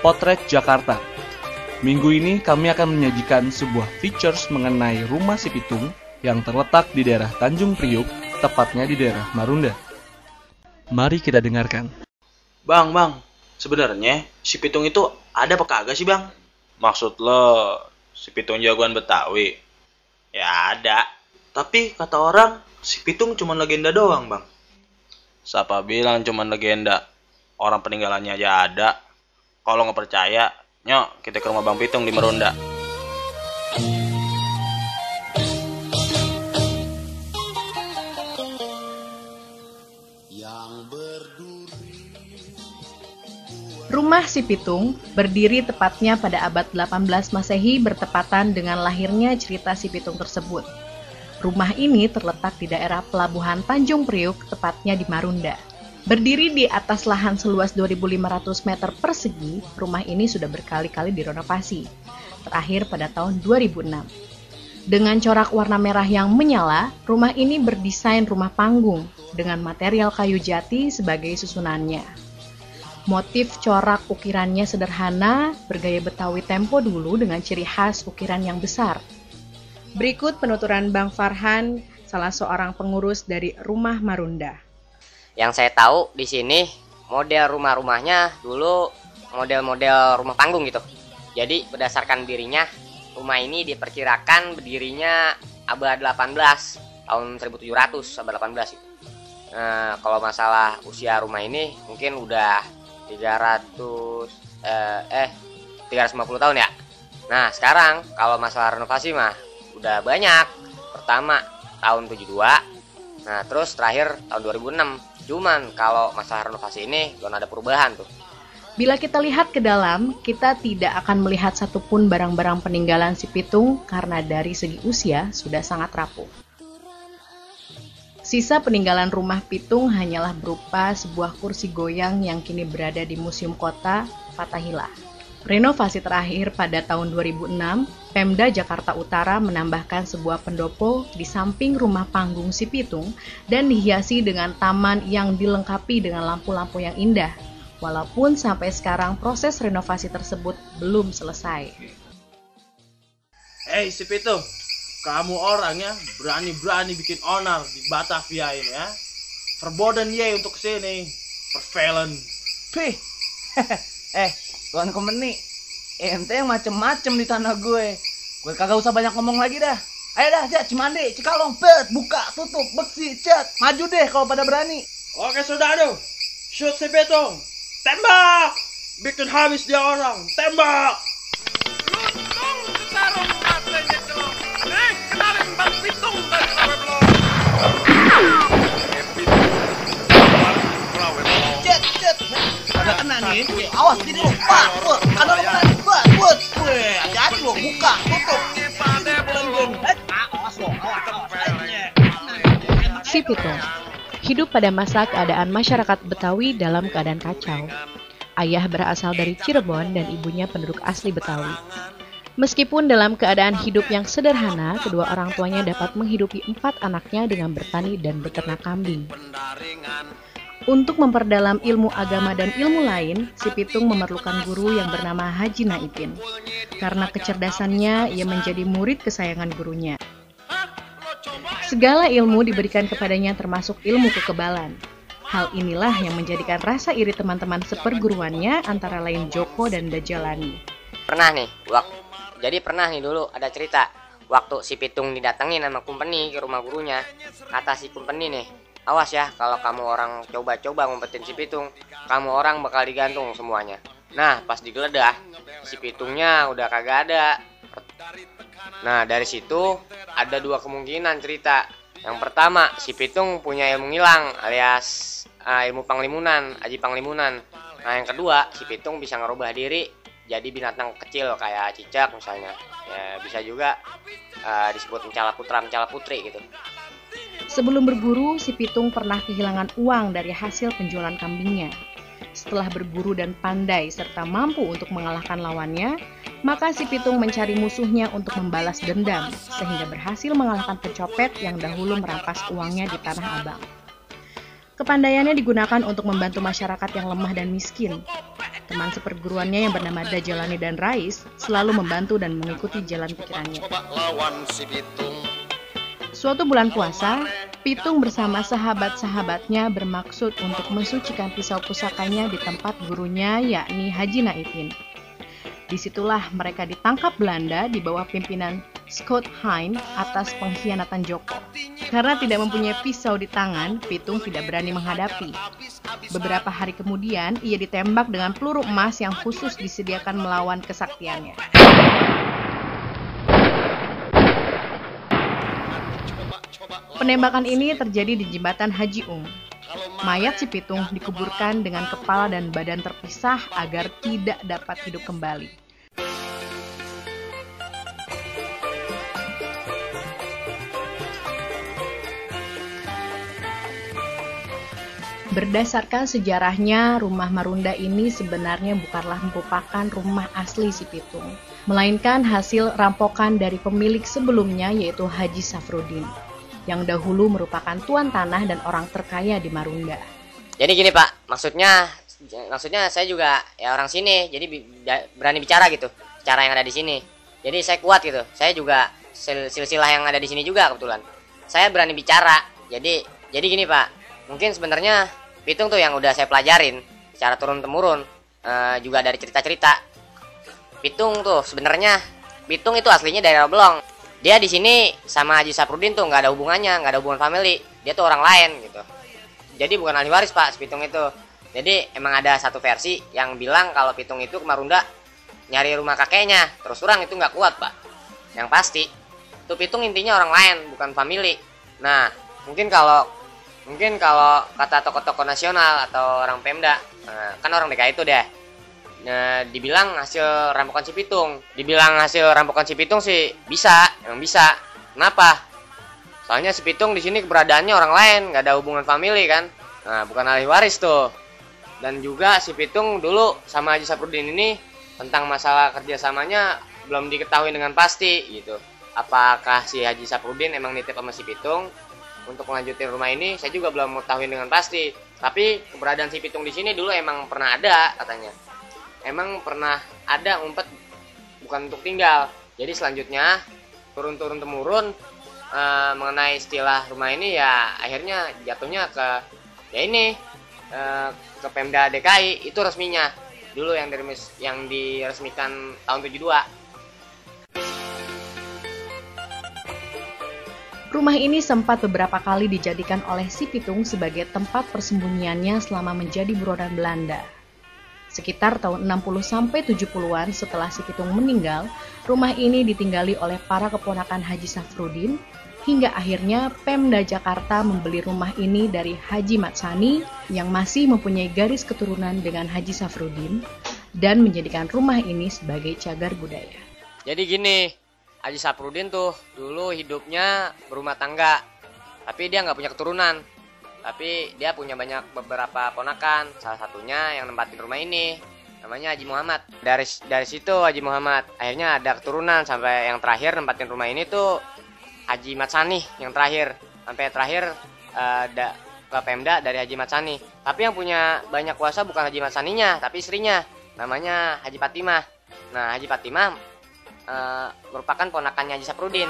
Potret Jakarta. Minggu ini kami akan menyajikan sebuah features mengenai rumah si Pitung yang terletak di daerah Tanjung Priuk, tepatnya di daerah Marunda. Mari kita dengarkan. Bang, sebenarnya si Pitung itu ada apa kagak sih, Bang? Maksud lo si Pitung jagoan Betawi? Ya ada. Tapi kata orang si Pitung cuma legenda doang, Bang. Siapa bilang cuma legenda? Orang peninggalannya aja ada. Kalau nggak percaya, nyok kita ke rumah Bang Pitung di Marunda. Rumah si Pitung berdiri tepatnya pada abad 18 Masehi bertepatan dengan lahirnya cerita si Pitung tersebut. Rumah ini terletak di daerah pelabuhan Tanjung Priuk, tepatnya di Marunda. Berdiri di atas lahan seluas 2.500 meter persegi, rumah ini sudah berkali-kali direnovasi, terakhir pada tahun 2006. Dengan corak warna merah yang menyala, rumah ini berdesain rumah panggung dengan material kayu jati sebagai susunannya. Motif corak ukirannya sederhana, bergaya Betawi tempo dulu dengan ciri khas ukiran yang besar. Berikut penuturan Bang Farhan, salah seorang pengurus dari Rumah Marunda. Yang saya tahu di sini model rumah-rumahnya dulu model-model rumah panggung gitu. Jadi berdasarkan dirinya, rumah ini diperkirakan berdirinya abad 18, tahun 1700, abad 18 gitu. Nah, kalau masalah usia rumah ini mungkin udah 350 tahun ya. Nah, sekarang kalau masalah renovasi mah udah banyak. Pertama tahun 72. Nah, terus terakhir tahun 2006. Cuman kalau masalah renovasi ini belum ada perubahan tuh. Bila kita lihat ke dalam, kita tidak akan melihat satupun barang-barang peninggalan si Pitung karena dari segi usia sudah sangat rapuh. Sisa peninggalan rumah Pitung hanyalah berupa sebuah kursi goyang yang kini berada di Museum Kota Fathahillah. Renovasi terakhir pada tahun 2006, Pemda Jakarta Utara menambahkan sebuah pendopo di samping rumah panggung si Pitung dan dihiasi dengan taman yang dilengkapi dengan lampu-lampu yang indah. Walaupun sampai sekarang proses renovasi tersebut belum selesai. Hei si Pitung, kamu orangnya berani-berani bikin onar di Batavia ini ya. Verboden ye untuk kesini. Vervelen. Pih, Tuan Kompeni, ente yang macem-macem di tanah gue. Gue kagak usah banyak ngomong lagi dah. Ayo dah, Cek, Cimande, Cikalong, bet, buka, tutup, beksi, Cek. Maju deh kalau pada berani. Oke saudara, shoot si Pitung. Tembak! Bikin habis dia orang. Tembak! Cek. Kagak kena nih. Awas gini lo, Pak. Ada lo kena nih, Pak. Hati-hati lo, buka, tutup. Awas lo, awas. Si Pitung hidup pada masa keadaan masyarakat Betawi dalam keadaan kacau. Ayah berasal dari Cirebon dan ibunya penduduk asli Betawi. Meskipun dalam keadaan hidup yang sederhana, kedua orang tuanya dapat menghidupi 4 anaknya dengan bertani dan beternak kambing. Untuk memperdalam ilmu agama dan ilmu lain, si Pitung memerlukan guru yang bernama Haji Naipin. Karena kecerdasannya, ia menjadi murid kesayangan gurunya. Segala ilmu diberikan kepadanya termasuk ilmu kekebalan. Hal inilah yang menjadikan rasa iri teman-teman seperguruannya antara lain Joko dan Dajalani. Pernah nih dulu ada cerita waktu si Pitung didatengin sama Kompeni ke rumah gurunya. Kata si Kompeni nih, awas ya kalau kamu orang coba-coba ngumpetin si Pitung, kamu orang bakal digantung semuanya. Nah, pas digeledah, si Pitungnya udah kagak ada. Nah, dari situ ada 2 kemungkinan cerita. Yang pertama, si Pitung punya ilmu ngilang alias ilmu panglimunan, aji panglimunan. Nah, yang kedua, si Pitung bisa ngerubah diri jadi binatang kecil kayak cicak misalnya. Ya, bisa juga disebut mencala putra, mencala putri gitu. Sebelum berburu, si Pitung pernah kehilangan uang dari hasil penjualan kambingnya. Setelah berguru dan pandai serta mampu untuk mengalahkan lawannya, maka si Pitung mencari musuhnya untuk membalas dendam, sehingga berhasil mengalahkan pencopet yang dahulu merampas uangnya di Tanah Abang. Kepandaiannya digunakan untuk membantu masyarakat yang lemah dan miskin. Teman seperguruannya yang bernama Dajalani dan Rais selalu membantu dan mengikuti jalan pikirannya. Suatu bulan puasa, Pitung bersama sahabat-sahabatnya bermaksud untuk mensucikan pisau pusakanya di tempat gurunya, yakni Haji Naipin. Disitulah mereka ditangkap Belanda di bawah pimpinan Scott Hein atas pengkhianatan Joko. Karena tidak mempunyai pisau di tangan, Pitung tidak berani menghadapi. Beberapa hari kemudian, ia ditembak dengan peluru emas yang khusus disediakan melawan kesaktiannya. Penembakan ini terjadi di jembatan Haji Ung. Mayat si Pitung dikuburkan dengan kepala dan badan terpisah agar tidak dapat hidup kembali. Berdasarkan sejarahnya, rumah Marunda ini sebenarnya bukanlah merupakan rumah asli si Pitung, melainkan hasil rampokan dari pemilik sebelumnya yaitu Haji Safruddin, yang dahulu merupakan tuan tanah dan orang terkaya di Marunda. Jadi gini Pak, maksudnya saya juga ya orang sini, jadi berani bicara gitu, cara yang ada di sini. Jadi saya kuat gitu, saya juga silsilah yang ada di sini juga kebetulan. Saya berani bicara, jadi gini Pak, mungkin sebenarnya Pitung tuh yang udah saya pelajarin secara turun-temurun, juga dari cerita-cerita. Pitung tuh sebenarnya, Pitung itu aslinya dari Rablong. Dia di sini sama Haji Safruddin tuh nggak ada hubungannya, nggak ada hubungan family. Dia tuh orang lain gitu. Jadi bukan ahli waris Pak, si Pitung itu. Jadi emang ada satu versi yang bilang kalau Pitung itu ke Marunda nyari rumah kakeknya. Terus terang itu nggak kuat Pak. Yang pasti, tuh Pitung intinya orang lain, bukan family. Nah, mungkin kalau kata tokoh-tokoh nasional atau orang Pemda, kan orang DKI itu deh. Dibilang hasil rampokan si Pitung. Dibilang hasil rampokan si Pitung sih emang bisa. Kenapa? Soalnya si Pitung di sini keberadaannya orang lain, nggak ada hubungan family kan. Nah, bukan ahli waris tuh. Dan juga si Pitung dulu sama Haji Safruddin ini tentang masalah kerjasamanya belum diketahui dengan pasti gitu. Apakah si Haji Safruddin emang nitip sama si Pitung untuk melanjutin rumah ini? Saya juga belum mengetahui dengan pasti. Tapi keberadaan si Pitung di sini dulu emang pernah ada katanya. Emang pernah ada ngumpet bukan untuk tinggal. Jadi selanjutnya turun-turun temurun mengenai istilah rumah ini ya akhirnya jatuhnya ke ke Pemda DKI itu resminya. Dulu yang diresmikan tahun 72. Rumah ini sempat beberapa kali dijadikan oleh si Pitung sebagai tempat persembunyiannya selama menjadi buronan Belanda. Sekitar tahun 60-70-an setelah si Pitung meninggal, rumah ini ditinggali oleh para keponakan Haji Safruddin, hingga akhirnya Pemda Jakarta membeli rumah ini dari Haji Matsani yang masih mempunyai garis keturunan dengan Haji Safruddin dan menjadikan rumah ini sebagai cagar budaya. Jadi gini, Haji Safruddin tuh dulu hidupnya berumah tangga, tapi dia nggak punya keturunan. Tapi dia punya beberapa ponakan, salah satunya yang nempatin rumah ini, namanya Haji Muhammad. Dari situ Haji Muhammad akhirnya ada keturunan sampai yang terakhir nempatin rumah ini tuh Haji Matsani yang terakhir. Sampai terakhir ke Pemda dari Haji Matsani. Tapi yang punya banyak kuasa bukan Haji Matsaninya, tapi istrinya, namanya Haji Fatimah. Nah, Haji Fatimah merupakan ponakannya Haji Safruddin.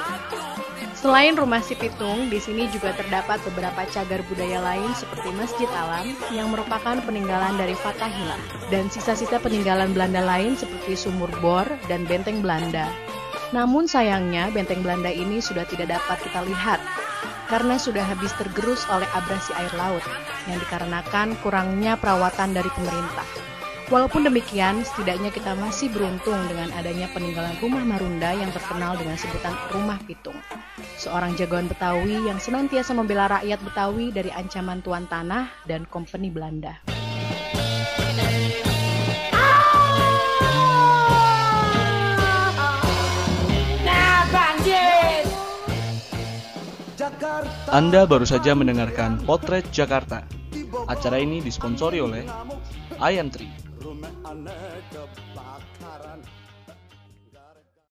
Selain rumah si Pitung, di sini juga terdapat beberapa cagar budaya lain seperti Masjid Alam yang merupakan peninggalan dari Fathahillah dan sisa-sisa peninggalan Belanda lain seperti Sumur Bor dan Benteng Belanda. Namun sayangnya benteng Belanda ini sudah tidak dapat kita lihat karena sudah habis tergerus oleh abrasi air laut yang dikarenakan kurangnya perawatan dari pemerintah. Walaupun demikian, setidaknya kita masih beruntung dengan adanya peninggalan rumah Marunda yang terkenal dengan sebutan Rumah Pitung. Seorang jagoan Betawi yang senantiasa membela rakyat Betawi dari ancaman tuan tanah dan kompeni Belanda. Anda baru saja mendengarkan Potret Jakarta. Acara ini disponsori oleh Ayantri.